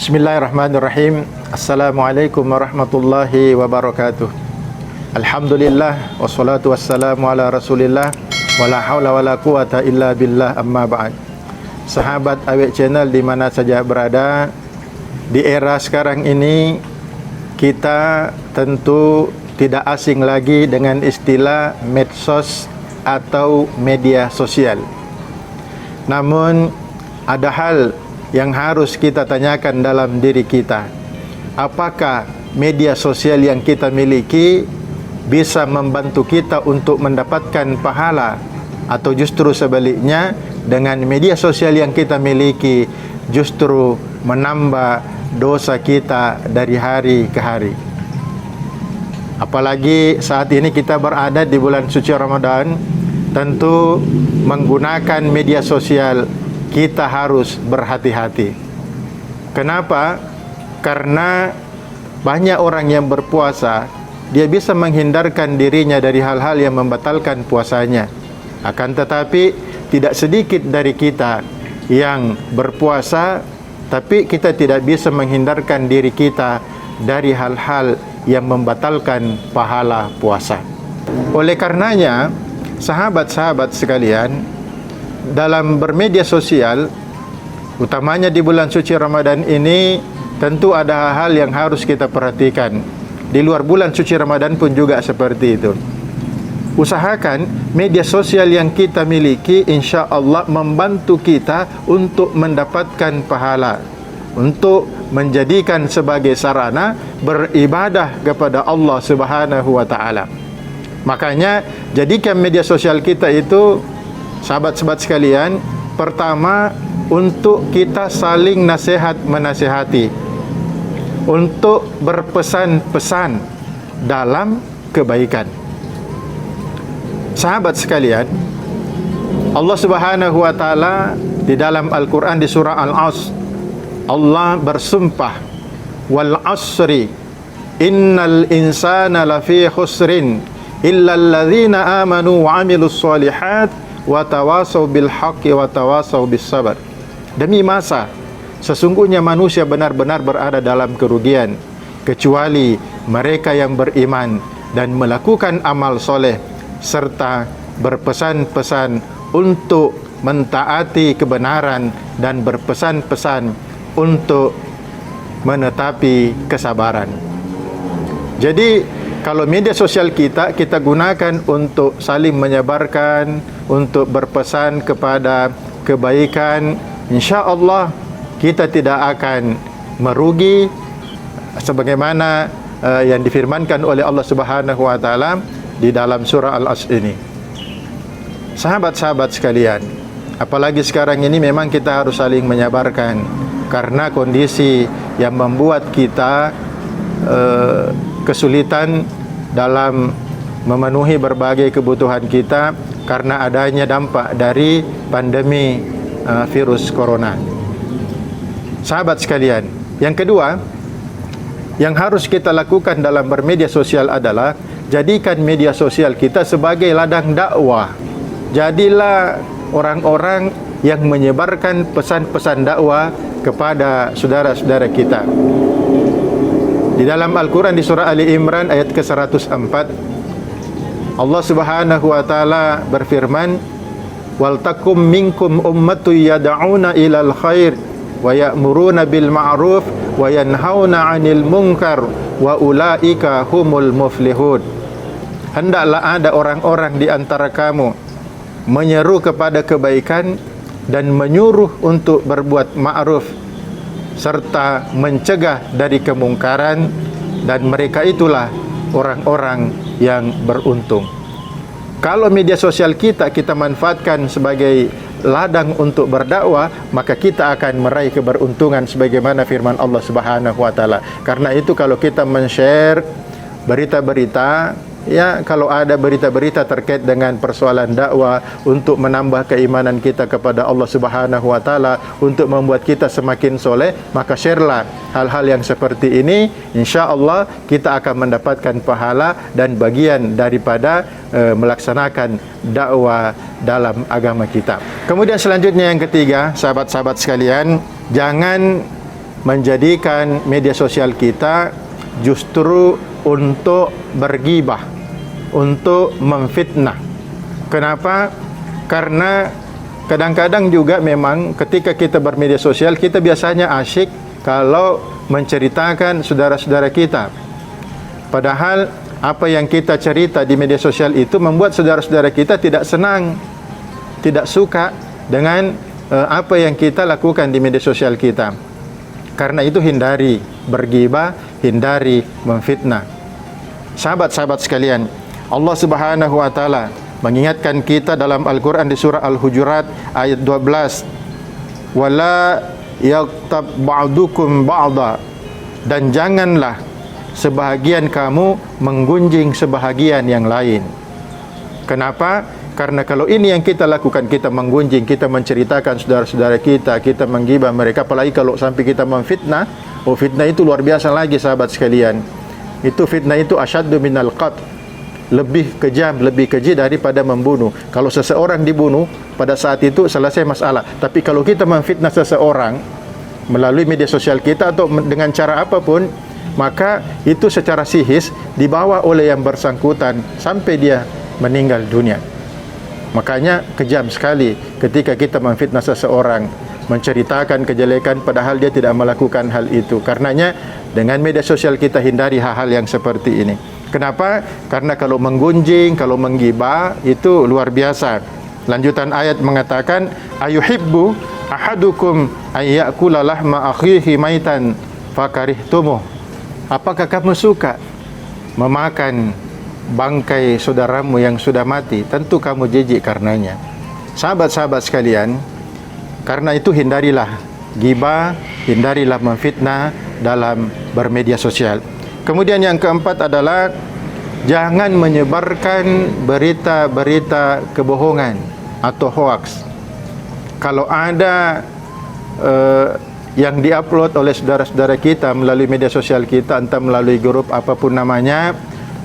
Bismillahirrahmanirrahim. Assalamualaikum warahmatullahi wabarakatuh. Alhamdulillah wassalatu wassalamu ala Rasulillah wala haula wala quwata illa billah, amma ba'd. Sahabat Awake Channel di mana saja berada, di era sekarang ini kita tentu tidak asing lagi dengan istilah medsos atau media sosial. Namun ada hal yang harus kita tanyakan dalam diri kita. Apakah media sosial yang kita miliki bisa membantu kita untuk mendapatkan pahala, atau justru sebaliknya, dengan media sosial yang kita miliki justru menambah dosa kita dari hari ke hari? Apalagi saat ini kita berada di bulan suci Ramadan, tentu menggunakan media sosial kita harus berhati-hati. Kenapa? Karena banyak orang yang berpuasa, dia bisa menghindarkan dirinya dari hal-hal yang membatalkan puasanya. Akan tetapi tidak sedikit dari kita yang berpuasa, tapi kita tidak bisa menghindarkan diri kita dari hal-hal yang membatalkan pahala puasa. Oleh karenanya, sahabat-sahabat sekalian, dalam bermedia sosial, utamanya di bulan suci Ramadan ini, tentu ada hal-hal yang harus kita perhatikan. Di luar bulan suci Ramadan pun juga seperti itu. Usahakan media sosial yang kita miliki insya Allah membantu kita untuk mendapatkan pahala, untuk menjadikan sebagai sarana beribadah kepada Allah Subhanahu wa ta'ala. Makanya jadikan media sosial kita itu, sahabat-sahabat sekalian, pertama untuk kita saling nasihat menasihati, untuk berpesan-pesan dalam kebaikan. Sahabat sekalian, Allah Subhanahu wa ta'ala di dalam Al-Quran di surah Al-Asr, Allah bersumpah, wal asri innal insana lafi khusrin illa alladhina amanu wa amilus solihat wa tawasaw bil haqqi wa tawasaw bis sabar. Demi masa, sesungguhnya manusia benar-benar berada dalam kerugian, kecuali mereka yang beriman dan melakukan amal soleh serta berpesan-pesan untuk mentaati kebenaran dan berpesan-pesan untuk menetapi kesabaran. Jadi kalau media sosial kita gunakan untuk saling menyebarkan, untuk berpesan kepada kebaikan, insya Allah kita tidak akan merugi, sebagaimana yang difirmankan oleh Allah Subhanahu wa ta'ala di dalam surah Al-Asr ini. Sahabat-sahabat sekalian, apalagi sekarang ini memang kita harus saling menyabarkan, karena kondisi yang membuat kita kesulitan dalam memenuhi berbagai kebutuhan kita karena adanya dampak dari pandemi virus corona. Sahabat sekalian, yang kedua yang harus kita lakukan dalam bermedia sosial adalah jadikan media sosial kita sebagai ladang dakwah. Jadilah orang-orang yang menyebarkan pesan-pesan dakwah kepada saudara-saudara kita. Di dalam Al-Quran di surah Ali Imran ayat ke-104, Allah Subhanahu wa ta'ala berfirman, wal takum minkum ummatu yad'una ilal khair wa ya'muruna bil ma'ruf wa yanhauna 'anil munkar wa ulaika humul muflihun. Hendaklah ada orang-orang di antara kamu menyeru kepada kebaikan dan menyuruh untuk berbuat ma'ruf serta mencegah dari kemungkaran, dan mereka itulah orang-orang yang beruntung. Kalau media sosial kita manfaatkan sebagai ladang untuk berdakwah, maka kita akan meraih keberuntungan sebagaimana firman Allah Subhanahu wa ta'ala. Karena itu kalau kita men-share berita-berita, ya, kalau ada berita-berita terkait dengan persoalan dakwah untuk menambah keimanan kita kepada Allah Subhanahu wa ta'ala, untuk membuat kita semakin soleh, maka sharelah hal-hal yang seperti ini. Insya Allah kita akan mendapatkan pahala dan bagian daripada melaksanakan dakwah dalam agama kita. Kemudian selanjutnya yang ketiga, sahabat-sahabat sekalian, jangan menjadikan media sosial kita justru untuk bergibah, untuk memfitnah. Kenapa? Karena kadang-kadang juga memang ketika kita bermedia sosial, kita biasanya asyik kalau menceritakan saudara-saudara kita. Padahal apa yang kita cerita di media sosial itu membuat saudara-saudara kita tidak senang, tidak suka dengan apa yang kita lakukan di media sosial kita. Karena itu hindari bergibah, hindari memfitnah. Sahabat-sahabat sekalian, Allah Subhanahu wa taala mengingatkan kita dalam Al-Qur'an di surah Al-Hujurat ayat 12. Wala yaghtab ba'dukum ba'da, dan janganlah sebahagian kamu menggunjing sebahagian yang lain. Kenapa? Karena kalau ini yang kita lakukan, kita menggunjing, kita menceritakan saudara-saudara kita, kita menggibah mereka, apalagi kalau sampai kita memfitnah, fitnah itu luar biasa lagi sahabat sekalian. Itu fitnah itu asyaddu minal qatl, lebih kejam, lebih keji daripada membunuh. Kalau seseorang dibunuh, pada saat itu selesai masalah. Tapi kalau kita memfitnah seseorang melalui media sosial kita atau dengan cara apapun, maka itu secara psikis dibawa oleh yang bersangkutan sampai dia meninggal dunia. Makanya kejam sekali ketika kita memfitnah seseorang, menceritakan kejelekan padahal dia tidak melakukan hal itu. Karenanya dengan media sosial kita hindari hal-hal yang seperti ini. Kenapa? Karena kalau menggunjing, kalau menggibah itu luar biasa. Lanjutan ayat mengatakan, ayuhibbu ahadukum ayyakula lahma akhihi maitan fakarihtumuh. Apakah kamu suka memakan bangkai saudaramu yang sudah mati? Tentu kamu jijik karenanya. Sahabat-sahabat sekalian, karena itu hindarilah gibah, hindarilah memfitnah dalam bermedia sosial. Kemudian yang keempat adalah jangan menyebarkan berita-berita kebohongan atau hoax. Kalau ada yang diupload oleh saudara-saudara kita melalui media sosial kita, entah melalui grup apapun namanya,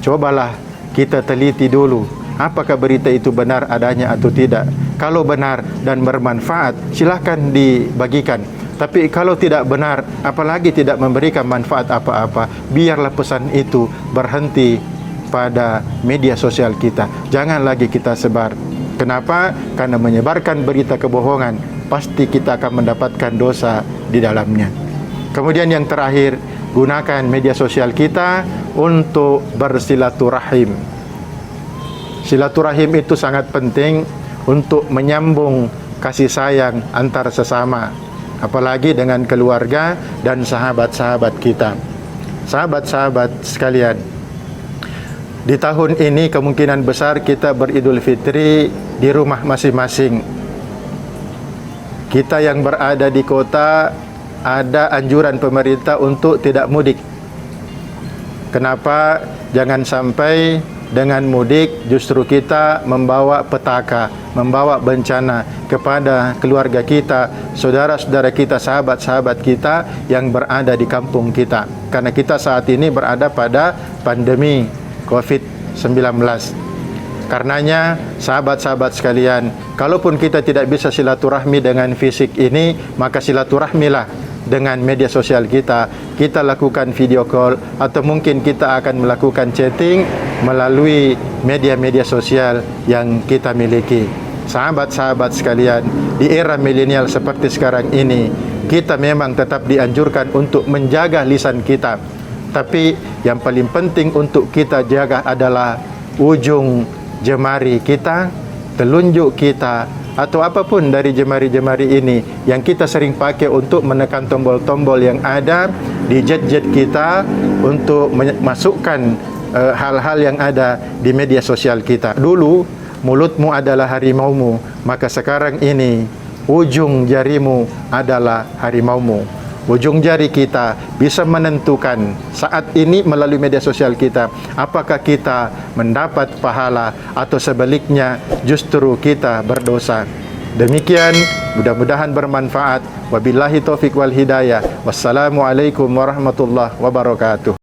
cobalah kita teliti dulu apakah berita itu benar adanya atau tidak. Kalau benar dan bermanfaat, silakan dibagikan. Tapi kalau tidak benar, apalagi tidak memberikan manfaat apa-apa, biarlah pesan itu berhenti pada media sosial kita. Jangan lagi kita sebar. Kenapa? Karena menyebarkan berita kebohongan pasti kita akan mendapatkan dosa di dalamnya. Kemudian yang terakhir, gunakan media sosial kita untuk bersilaturahim. Silaturahim itu sangat penting untuk menyambung kasih sayang antar sesama, apalagi dengan keluarga dan sahabat-sahabat kita. Sahabat-sahabat sekalian, di tahun ini kemungkinan besar kita beridul fitri di rumah masing-masing. Kita yang berada di kota, ada anjuran pemerintah untuk tidak mudik. Kenapa? Jangan sampai dengan mudik justru kita membawa petaka, membawa bencana kepada keluarga kita, saudara-saudara kita, sahabat-sahabat kita yang berada di kampung kita. Karena kita saat ini berada pada pandemi COVID-19. Karenanya sahabat-sahabat sekalian, kalaupun kita tidak bisa silaturahmi dengan fisik ini, maka silaturahmilah dengan media sosial kita. Kita lakukan video call atau mungkin kita akan melakukan chatting melalui media-media sosial yang kita miliki. Sahabat-sahabat sekalian, di era milenial seperti sekarang ini, kita memang tetap dianjurkan untuk menjaga lisan kita. Tapi yang paling penting untuk kita jaga adalah ujung jemari kita, telunjuk kita, atau apapun dari jemari-jemari ini yang kita sering pakai untuk menekan tombol-tombol yang ada di jet-jet kita untuk memasukkan hal-hal yang ada di media sosial kita. Dulu mulutmu adalah harimaumu, maka sekarang ini ujung jarimu adalah harimaumu. Ujung jari kita bisa menentukan saat ini melalui media sosial kita apakah kita mendapat pahala atau sebaliknya justru kita berdosa. Demikian, mudah-mudahan bermanfaat. Wabillahi taufiq wal hidayah. Wassalamualaikum warahmatullahi wabarakatuh.